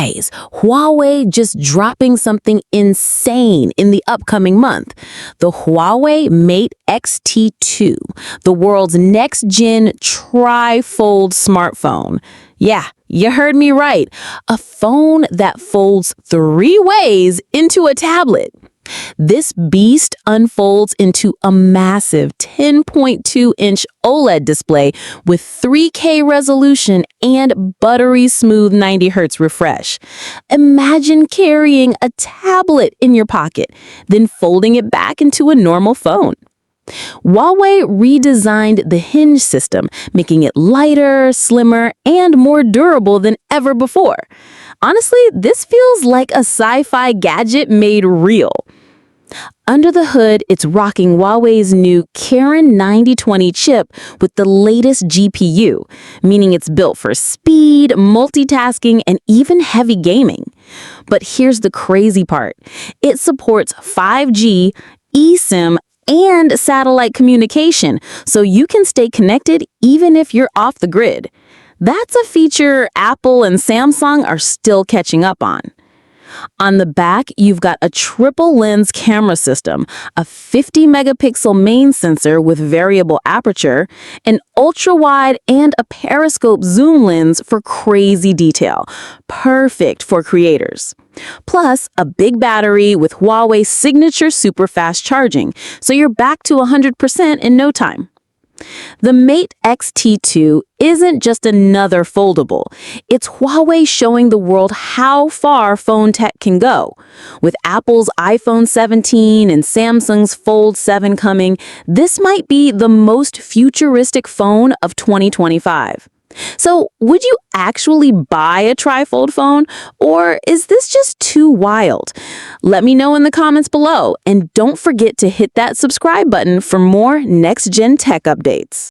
Guys, Huawei just dropping something insane in the upcoming month. The Huawei Mate XT2, the world's next-gen tri-fold smartphone. Yeah, you heard me right. A phone that folds 3 ways into a tablet. This beast unfolds into a massive 10.2-inch OLED display with 3K resolution and buttery smooth 90 Hz refresh. Imagine carrying a tablet in your pocket, then folding it back into a normal phone. Huawei redesigned the hinge system, making it lighter, slimmer, and more durable than ever before. Honestly, this feels like a sci-fi gadget made real. Under the hood, it's rocking Huawei's new Kirin 9020 chip with the latest GPU, meaning it's built for speed, multitasking, and even heavy gaming. But here's the crazy part. It supports 5G, eSIM, and satellite communication, so you can stay connected even if you're off the grid. That's a feature Apple and Samsung are still catching up on. On the back, you've got a triple lens camera system, a 50-megapixel main sensor with variable aperture, an ultra-wide and a periscope zoom lens for crazy detail, perfect for creators. Plus, a big battery with Huawei's signature super fast charging, so you're back to 100% in no time. The Mate XT2 isn't just another foldable. It's Huawei showing the world how far phone tech can go. With Apple's iPhone 17 and Samsung's Fold 7 coming, this might be the most futuristic phone of 2025. So, would you actually buy a trifold phone, or is this just too wild? Let me know in the comments below, and don't forget to hit that subscribe button for more next-gen tech updates.